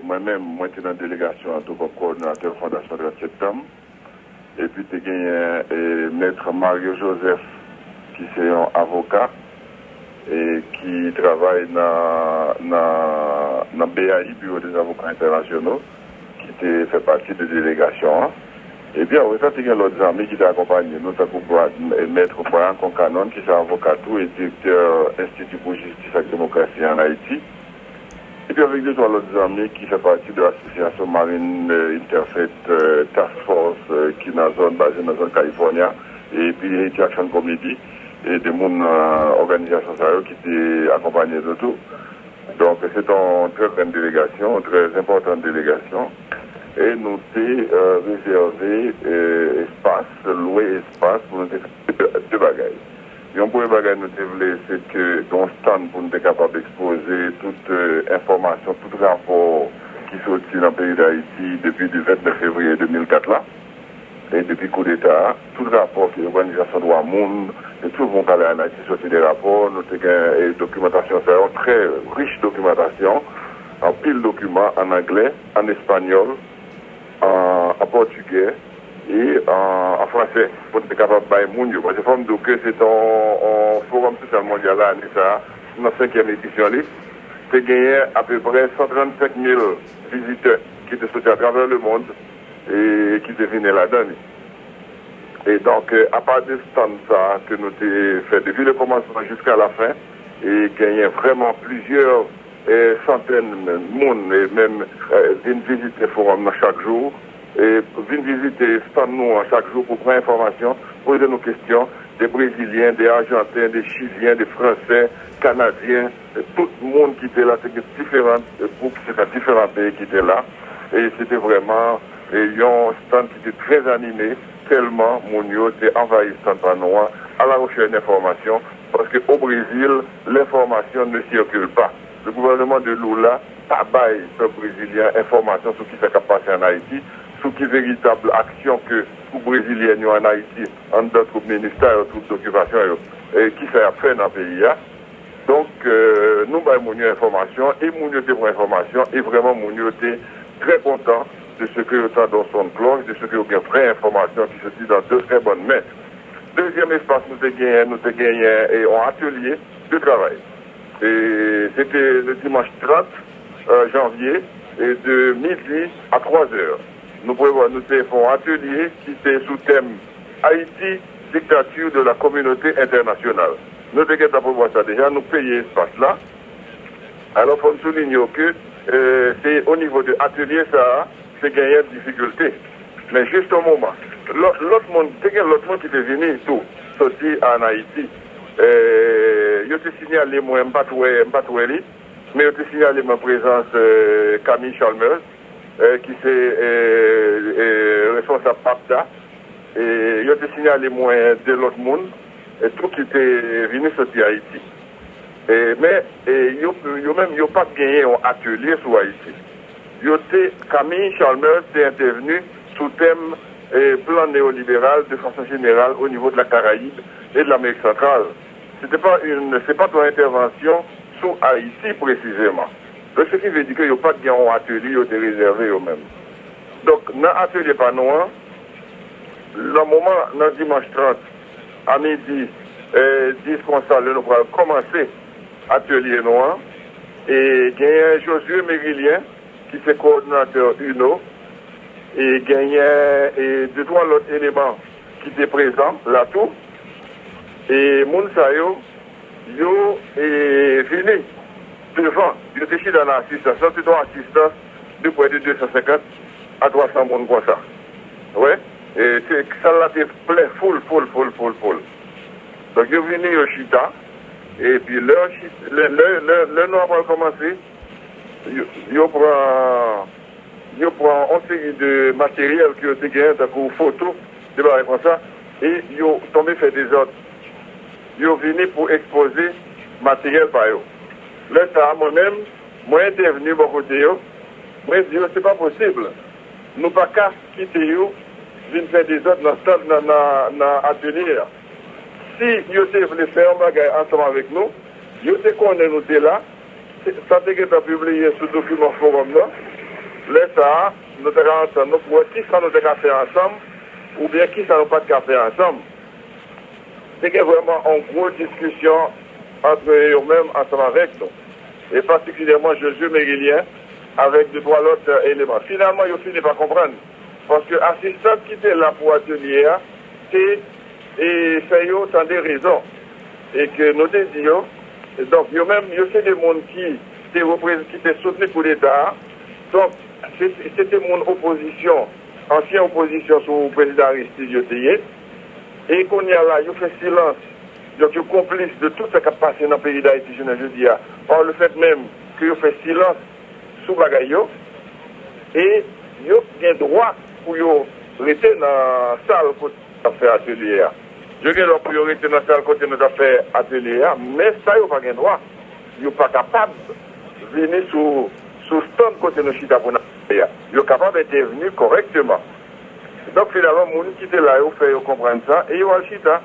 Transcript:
moi-même, moi j'étais dans la délégation en tant que coordinateur Fondation 30 septembre. Et puis tu as maître Mario Joseph, qui est un avocat et qui travaille dans BAI, Bureau des avocats internationaux, qui fait partie de la délégation. Et bien, on a l'autre amis qui t'a accompagné, notamment maître Brian Concanon, qui est avocat tout et directeur Institut pour Justice et Démocratie en Haïti. Et puis avec deux autres amis qui fait partie de l'association Marine Interfaith Task Force qui est dans la zone basée dans la zone Californie, et puis Haiti Action Committee et des organisations qui étaient accompagnées de tout. Donc c'est une très grande délégation, une très importante délégation. Et nous avons réservé espace, loué espace pour nous faire deux bagages. Et un premier bagage nous avons c'est que dans le stand pour nous être capable d'exposer toute information, tout rapport qui sortit dans le pays d'Haïti depuis le 29 février 2004 là. Et depuis le coup d'État, tout rapport que l'organisation droit monde, et tout le monde allait en Haïti sorti des rapports, nous avons une documentation, c'est une très riche documentation, en pile documents en anglais, en espagnol, en portugais et en français pour être capable de faire mon parce que c'est un forum social mondial là, dans la 5e édition. C'est gagné à peu près 135 000 visiteurs qui étaient sortis à travers le monde et qui devenaient là-dedans. Et donc, à part de ce temps ça que nous avons fait depuis le commencement jusqu'à la fin, et gagné vraiment plusieurs centaines de monde et même viennent visiter le forum chaque jour et viennent visiter stand nous chaque jour pour prendre information, poser nos questions, des Brésiliens, des Argentins, des Chiliens, des Français, Canadiens, tout le monde qui était là, c'était différents groupes, c'était différents pays qui étaient là et c'était vraiment un stand qui était très animé, tellement mon yo était envahi le stand par nous à la recherche d'informations parce qu'au Brésil, l'information ne circule pas. Le gouvernement de Lula tabaille le Brésilien information sur ce qui s'est passé en Haïti, sur qui véritable action que les Brésiliens en Haïti, en d'autres ministères, toute occupation, et qui s'est fait dans le pays. Donc, nous avons une information, et nous avons une information, et vraiment, nous était très content de ce que nous avons dans son cloche, de ce que nous avons une vraie information qui se dit dans deux très bonnes mains. Deuxième espace, nous avons gagné un atelier de travail. Et c'était le dimanche 30 janvier et de midi à 3 heures. Nous avons un atelier qui était sous thème Haïti, dictature de la communauté internationale. Nous avons prévoir ça déjà, nous payons espace là. Alors, il faut souligner que c'est au niveau de l'atelier, ça, c'est gagné de difficulté. Mais juste au moment, l'autre monde qui est venu tout, sorti en Haïti. Je te signalé, moi, Mbatouli, mais je te signalé ma présence Camille Chalmers, qui est responsable PAPTA, et je te signalé, moi, de l'autre monde, et tout qui était venu sortir à Haïti. Mais, yo même, yo pas gagné un atelier sur Haïti. Camille Chalmers est intervenu sous thème plan néolibéral de façon générale au niveau de la Caraïbe et de l'Amérique centrale. C'est pas ton intervention sur Haïti précisément. Ce qui veut dire qu'il n'y a pas de un atelier qui est réservé eux-mêmes. Donc, dans l'atelier Panois, le moment, dans dimanche 30, à midi, 10 comme ça, nous allons commencer l'atelier noir. Et il y a Josué Mérilien, qui est coordinateur UNO, et il y a deux, trois autres éléments qui étaient présents là-tout. Et Mounsayo, yo est venu devant, il était dans l'assistance, c'est une assistance de près de 250 à 300 personnes comme ça. Ouais, et ça l'a été plein, full. Donc, il est venu au Chita, et puis le nom va commencer, il prend une série de matériel qui ont été gagnés pour photos, des barres comme ça, et il est tombé faire des ordres. Ils sont venus pour exposer matériel par eux. Là, moi-même, moi, intervenu de mon côté, moi, je dis, c'est pas possible. Nous ne pouvons pas quitter eux, venir faire des ordres dans l'atelier. Si ils voulaient faire un bagage ensemble avec nous, ils connaissent nous là, ça a été publié sur le document forum là, laisse ça, nous avons ensemble, nous pouvons qui ça nous avons fait ensemble, ou bien qui ça nous pas de faire ensemble. C'est vraiment une grosse discussion entre eux-mêmes, ensemble avec nous. Et particulièrement Josué Mérilien, avec deux trois autres éléments. Finalement, ils finissent par comprendre. Parce que l'assistant qui était là pour l'atelier, c'est fait autant de raisons. Et que nous te disons, donc, eux-mêmes, c'est des gens qui étaient soutenus pour l'État. Donc, c'était mon opposition, ancienne opposition sur le président Aristide. Et qu'on y a là, ils fait silence. Donc, ils sont complices de tout ce qui a passé dans le pays d'Haïti, je dis. Par le fait même qu'ils fait silence sous Bagayo. Et ils ont bien droit pour rester dans la salle côté de faire atelier. Je dis leur priorité dans la salle côté de faire atelier, mais ça, ils n'ont pas bien droit. Ils ne sont pas capables de venir sous stand côté de Chita pour ils sont capables d'intervenir correctement. Donc finalement, les gens qui étaient là, ils ont fait comprendre ça et ils ont le Chita.